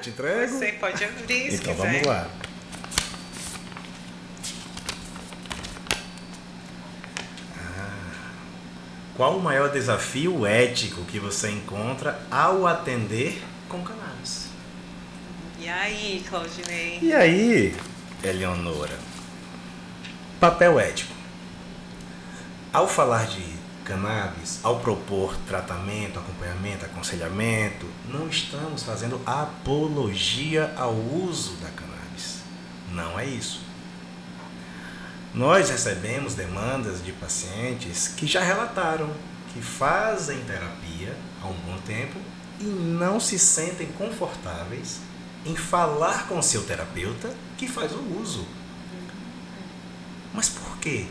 te entrego? Você pode abrir se então quiser. vamos lá. Qual o maior desafio ético que você encontra ao atender com cannabis? E aí, Claudinei? E aí, Eleonora? Papel ético. Ao falar de cannabis, ao propor tratamento, acompanhamento, aconselhamento, não estamos fazendo apologia ao uso da cannabis. Não é isso. Nós recebemos demandas de pacientes que já relataram que fazem terapia há um bom tempo e não se sentem confortáveis em falar com o seu terapeuta que faz o uso. Mas por quê?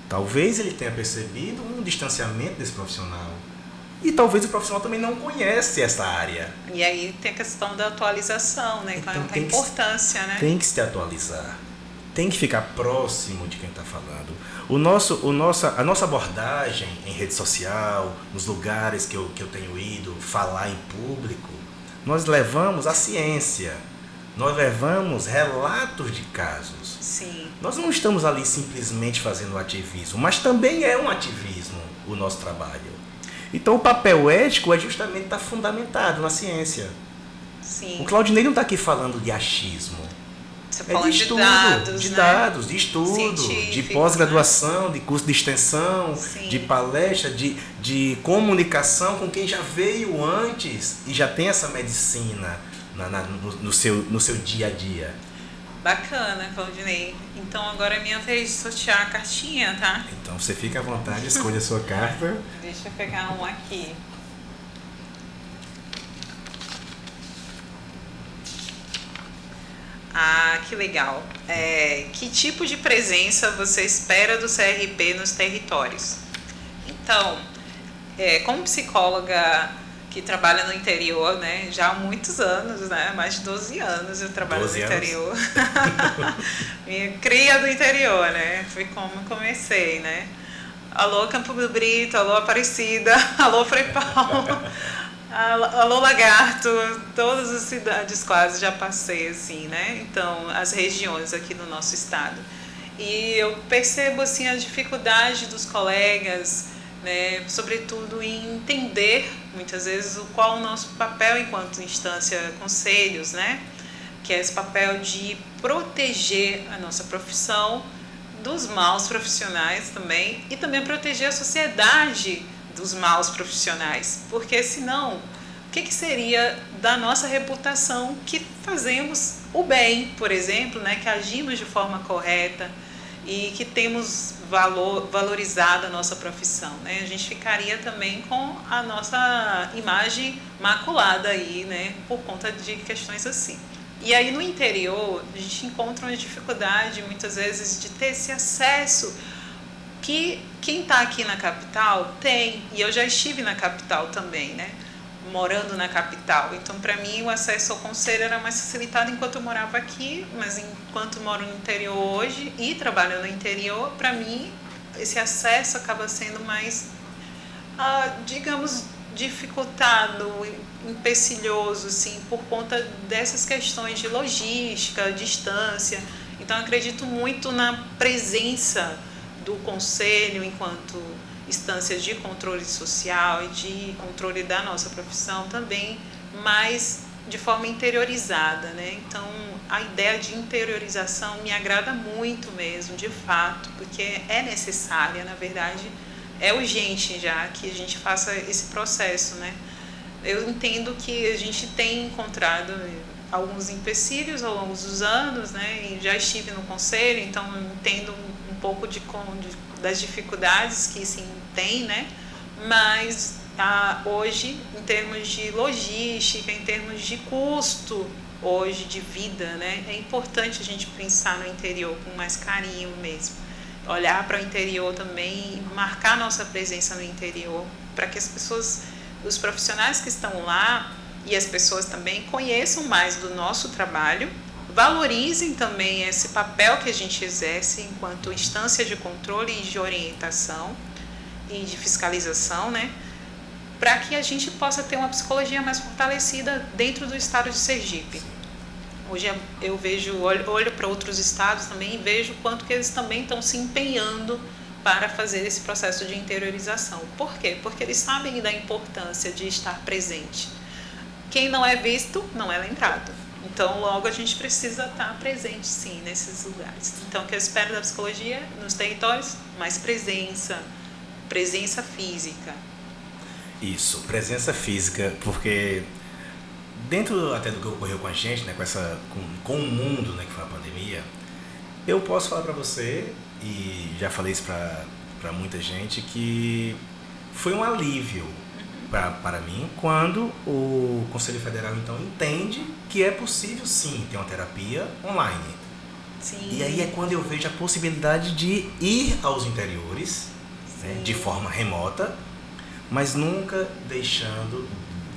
Talvez ele tenha percebido um distanciamento desse profissional. E talvez o profissional também não conhece essa área. E aí tem a questão da atualização, né? Então, Com a importância, né? Tem que se atualizar. Tem que ficar próximo de quem está falando. A nossa abordagem em rede social, nos lugares que eu tenho ido falar em público, nós levamos a ciência. Nós levamos relatos de casos. Sim. Nós não estamos ali simplesmente fazendo ativismo, mas também é um ativismo o nosso trabalho. Então o papel ético é justamente estar fundamentado na ciência. Sim. O Claudinei não está aqui falando de achismo. Você É fala de estudo, de né? dados, de estudo, de pós-graduação, né? de curso de extensão, Sim. de palestra, de comunicação com quem já veio antes e já tem essa medicina no seu dia a dia. Bacana, Claudinei. Então agora é minha vez de sortear a cartinha, tá? Então você fica à vontade, escolha a sua carta. Deixa eu pegar um aqui. Ah, que legal. Que tipo de presença você espera do CRP nos territórios? Então, como psicóloga que trabalha no interior, né, já há muitos anos, né, mais de 12 anos eu trabalho no interior. Minha cria do interior, né, foi como comecei, né. Alô Campo do Brito, alô Aparecida, alô Frei Paulo. Alô Lagarto, todas as cidades quase já passei assim, né? Então, as regiões aqui no nosso estado. E eu percebo assim a dificuldade dos colegas, né, sobretudo em entender muitas vezes qual o nosso papel enquanto instância conselhos, né? Que é esse papel de proteger a nossa profissão dos maus profissionais também e também proteger a sociedade dos maus profissionais, porque senão, o que seria da nossa reputação que fazemos o bem, por exemplo, né, que agimos de forma correta e que temos valorizado a nossa profissão, né? A gente ficaria também com a nossa imagem maculada aí, né, por conta de questões assim. E aí no interior, a gente encontra uma dificuldade muitas vezes de ter esse acesso que quem está aqui na capital tem, e eu já estive na capital também, né? Morando na capital. Então, para mim, o acesso ao conselho era mais facilitado enquanto eu morava aqui, mas enquanto moro no interior hoje e trabalho no interior, para mim, esse acesso acaba sendo mais, digamos, dificultado, empecilhoso, assim, por conta dessas questões de logística, distância. Então, eu acredito muito na presença do conselho enquanto instância de controle social e de controle da nossa profissão também, mas de forma interiorizada, né? Então, a ideia de interiorização me agrada muito mesmo, de fato, porque é necessária, na verdade, é urgente já que a gente faça esse processo, né? Eu entendo que a gente tem encontrado alguns empecilhos ao longo dos anos, né? E já estive no conselho, então eu entendo um pouco das dificuldades que sim tem, né? Mas hoje, em termos de logística, em termos de custo hoje de vida, né? É importante a gente pensar no interior com mais carinho mesmo. Olhar para o interior também, marcar nossa presença no interior, para que as pessoas, os profissionais que estão lá e as pessoas também conheçam mais do nosso trabalho, valorizem também esse papel que a gente exerce enquanto instância de controle e de orientação e de fiscalização, né? para que a gente possa ter uma psicologia mais fortalecida dentro do estado de Sergipe. Hoje eu vejo, olho para outros estados também e vejo quanto que eles também estão se empenhando para fazer esse processo de interiorização. Por quê? Porque eles sabem da importância de estar presente. Quem não é visto, não é lembrado. Então, logo, a gente precisa estar presente, sim, nesses lugares. Então, o que eu espero da psicologia nos territórios? Mais presença física. Isso, presença física, porque dentro até do que ocorreu com a gente, né, com o mundo, né, que foi a pandemia, eu posso falar para você, e já falei isso para muita gente, que foi um alívio para mim quando o Conselho Federal então entende que é possível sim ter uma terapia online. Sim. E aí é quando eu vejo a possibilidade de ir aos interiores, né, de forma remota, mas nunca deixando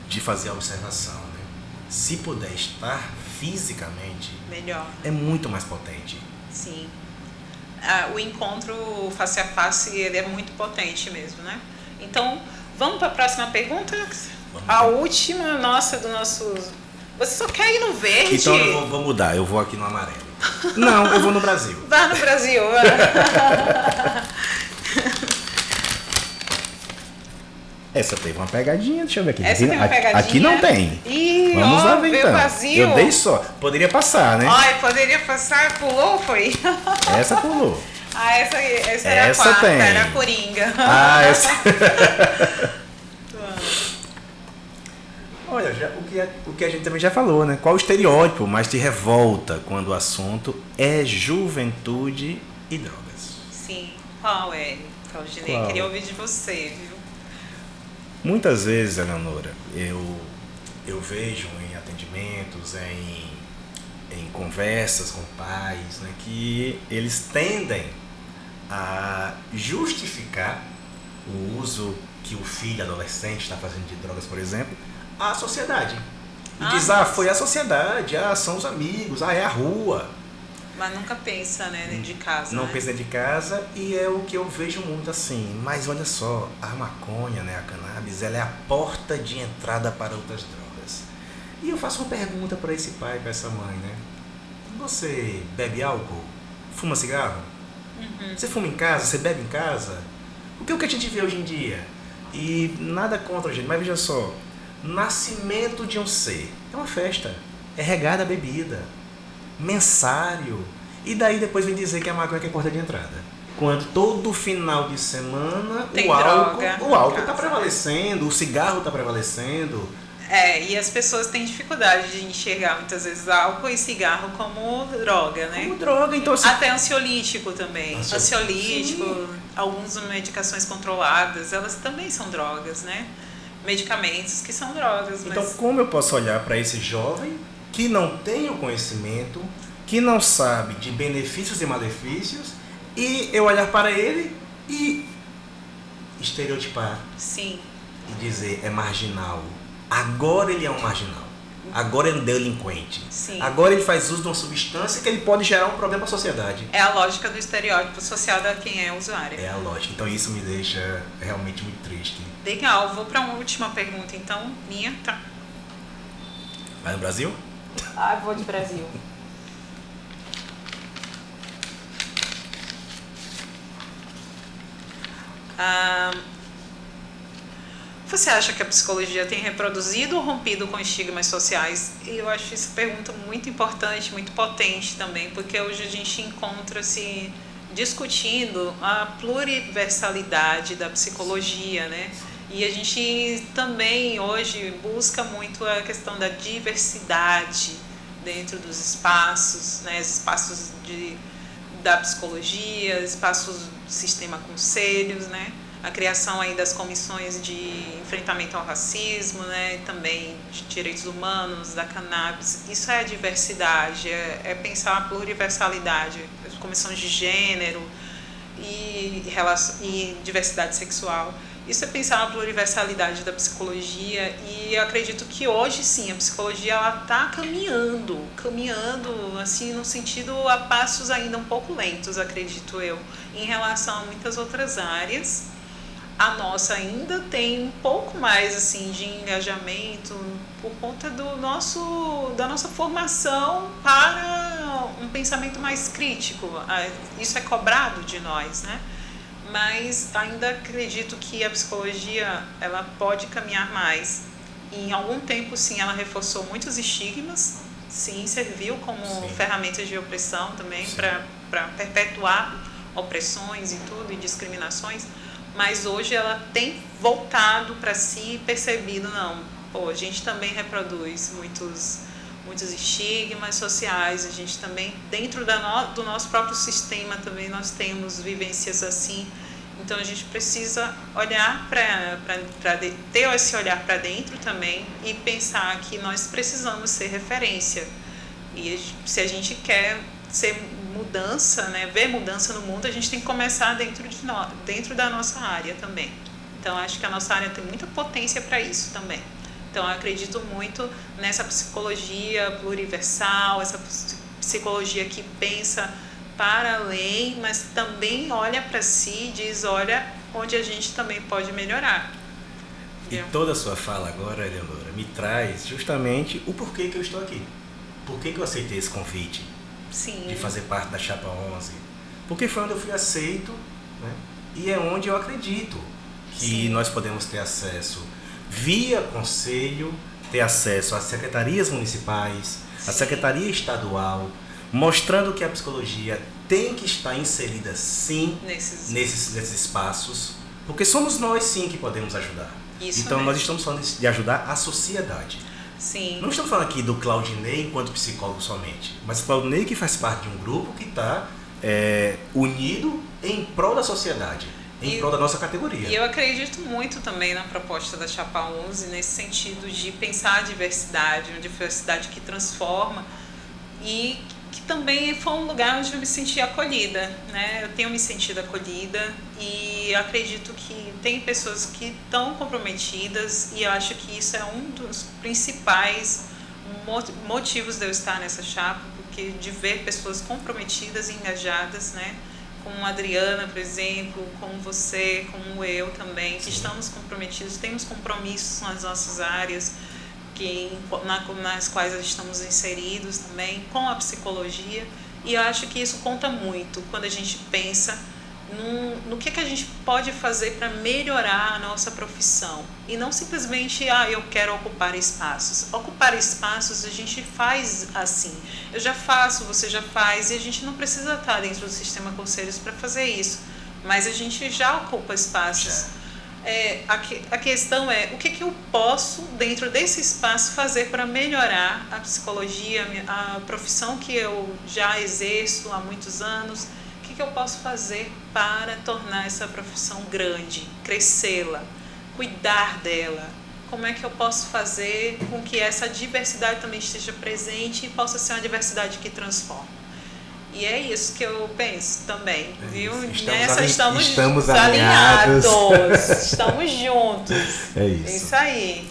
de fazer a observação, né? Se puder estar fisicamente, melhor. É muito mais potente. Sim. O encontro face a face, ele é muito potente mesmo, né? Então, vamos para a próxima pergunta? A última, nossa, do nosso... Você só quer ir no verde? Então eu vou mudar, eu vou aqui no amarelo. Não, eu vou no Brasil. Vá no Brasil. Essa teve uma pegadinha, deixa eu ver aqui. Essa tem uma pegadinha? Aqui não tem. Ih, vamos lá ver então. Vazio. Eu dei só. Poderia passar, né? Ai, poderia passar, pulou, foi? Essa pulou. Essa era a Essa quarta, tem. era a Coringa. Essa... Olha, o que a gente também já falou, né? Qual o estereótipo mais te revolta quando o assunto é juventude e drogas? Sim, qual é, Claudinei? Queria ouvir de você, viu? Muitas vezes, Eleonora, eu vejo em atendimentos, em conversas com pais, né, que eles tendem a justificar o uso que o filho adolescente está fazendo de drogas, por exemplo, à sociedade. E diz, foi a sociedade, são os amigos, é a rua. Mas nunca pensa, né, dentro de casa. Não pensa dentro de casa, e é o que eu vejo muito assim. Mas olha só, a maconha, né, a cannabis, ela é a porta de entrada para outras drogas. E eu faço uma pergunta para esse pai, para essa mãe, né? Você bebe álcool? Fuma cigarro? Uhum. Você fuma em casa? Você bebe em casa? O que a gente vê hoje em dia? E nada contra, gente, mas veja só. Nascimento de um ser é uma festa, é regada a bebida, mensário, e daí depois vem dizer que a maconha é a porta de entrada. Quando todo final de semana o álcool está prevalecendo, o cigarro está prevalecendo. E as pessoas têm dificuldade de enxergar muitas vezes álcool e cigarro como droga, né? Como droga, então assim... Até ansiolítico também. Ansiolítico, sim. Algumas medicações controladas, elas também são drogas, né? Medicamentos que são drogas. Então, como eu posso olhar para esse jovem que não tem o conhecimento, que não sabe de benefícios e malefícios, e eu olhar para ele e estereotipar? Sim. E dizer, é marginal. Agora ele é um marginal. Agora ele é um delinquente. Sim. Agora ele faz uso de uma substância que ele pode gerar um problema para a sociedade. É a lógica do estereótipo associado a quem é usuário. É a lógica. Então isso me deixa realmente muito triste. Legal. Vou para uma última pergunta, então. Minha, tá. Vai no Brasil? Vou de Brasil. Você acha que a psicologia tem reproduzido ou rompido com estigmas sociais? E eu acho essa pergunta muito importante, muito potente também, porque hoje a gente encontra-se discutindo a pluriversalidade da psicologia, né? E a gente também hoje busca muito a questão da diversidade dentro dos espaços, né? Espaços da psicologia, espaços do sistema conselhos, né? A criação aí das comissões de enfrentamento ao racismo, né? Também de direitos humanos, da cannabis. Isso é diversidade, é pensar a pluriversalidade, as comissões de gênero e diversidade sexual. Isso é pensar a pluriversalidade da psicologia, e eu acredito que hoje sim a psicologia está caminhando assim no sentido a passos ainda um pouco lentos, acredito eu, em relação a muitas outras áreas. a nossa ainda tem um pouco mais assim de engajamento por conta da nossa formação para um pensamento mais crítico. Isso é cobrado de nós, né? Mas ainda acredito que a psicologia ela pode caminhar mais. Em algum tempo, sim, ela reforçou muitos estigmas, sim, serviu como ferramenta de opressão também para perpetuar opressões e tudo, e discriminações. Mas hoje ela tem voltado para si e percebido, não, a gente também reproduz muitos estigmas sociais, a gente também, dentro do nosso próprio sistema também nós temos vivências assim, então a gente precisa olhar ter esse olhar para dentro também e pensar que nós precisamos ser referência, e se a gente quer ser mudança, né, ver mudança no mundo, a gente tem que começar dentro da nossa área também. Então acho que a nossa área tem muita potência para isso também. Então eu acredito muito nessa psicologia pluriversal, essa psicologia que pensa para além, mas também olha para si e diz, olha onde a gente também pode melhorar. E toda a sua fala agora, Eleonora, me traz justamente o porquê que eu estou aqui. Por que eu aceitei esse convite? Sim. De fazer parte da Chapa 11, porque foi onde eu fui aceito, né? E é onde eu acredito que nós podemos ter acesso via conselho, ter acesso às secretarias municipais, à secretaria estadual, mostrando que a psicologia tem que estar inserida sim nesses espaços, porque somos nós sim que podemos ajudar. Isso então mesmo. Nós estamos falando de ajudar a sociedade. Sim. Não estamos falando aqui do Claudinei enquanto psicólogo somente, mas Claudinei que faz parte de um grupo que está unido em prol da sociedade, em prol da nossa categoria. E eu acredito muito também na proposta da Chapa 11, nesse sentido de pensar a diversidade, uma diversidade que transforma, e que também foi um lugar onde eu me senti acolhida, né? Eu tenho me sentido acolhida e acredito que tem pessoas que estão comprometidas, e eu acho que isso é um dos principais motivos de eu estar nessa chapa, porque de ver pessoas comprometidas e engajadas, né? Como a Adriana, por exemplo, como você, como eu também, que estamos comprometidos, temos compromissos nas nossas áreas, nas quais estamos inseridos também, com a psicologia, e eu acho que isso conta muito quando a gente pensa no que a gente pode fazer para melhorar a nossa profissão, e não simplesmente, eu quero ocupar espaços. Ocupar espaços a gente faz assim, eu já faço, você já faz, e a gente não precisa estar dentro do sistema conselhos para fazer isso, mas a gente já ocupa espaços. A questão é o que eu posso, dentro desse espaço, fazer para melhorar a psicologia, a profissão que eu já exerço há muitos anos. O que eu posso fazer para tornar essa profissão grande, crescê-la, cuidar dela? Como é que eu posso fazer com que essa diversidade também esteja presente e possa ser uma diversidade que transforma? E é isso que eu penso também, viu? Estamos alinhados. Estamos juntos. É isso. Isso aí.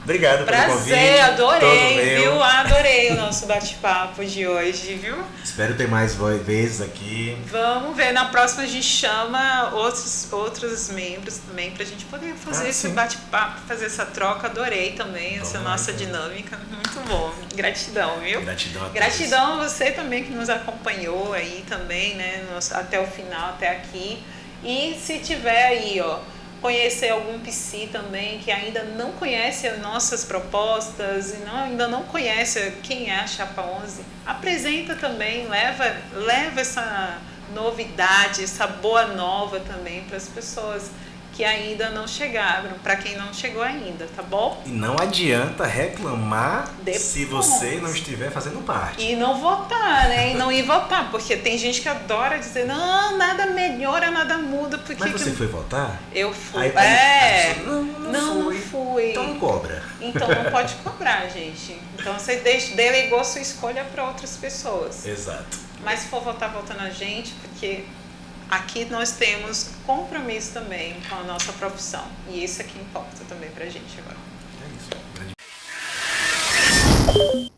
Obrigado pelo convite. Prazer, adorei, viu? Adorei o nosso bate-papo de hoje, viu? Espero ter mais vezes aqui. Vamos ver, na próxima a gente chama outros membros também pra gente poder fazer esse bate-papo, fazer essa troca. Adorei também essa nossa dinâmica, muito bom. Gratidão, viu? Gratidão a todos. Gratidão a você também que nos acompanhou aí também, né? Até o final, até aqui. E se tiver aí, conhecer algum psi também que ainda não conhece as nossas propostas e ainda não conhece quem é a Chapa 11, apresenta também, leva essa novidade, essa boa nova também para as pessoas que ainda não chegaram, para quem não chegou ainda, tá bom? E não adianta reclamar se você não estiver fazendo parte. E não votar, né? E não ir votar, porque tem gente que adora dizer, não, nada melhora, nada muda. Mas você foi votar? Eu fui. Não fui. Então não cobra. Então não pode cobrar, gente. Então você delegou sua escolha para outras pessoas. Exato. Mas se for votar, vota na gente, porque aqui nós temos compromisso também com a nossa profissão. E isso é que importa também pra gente agora. É isso.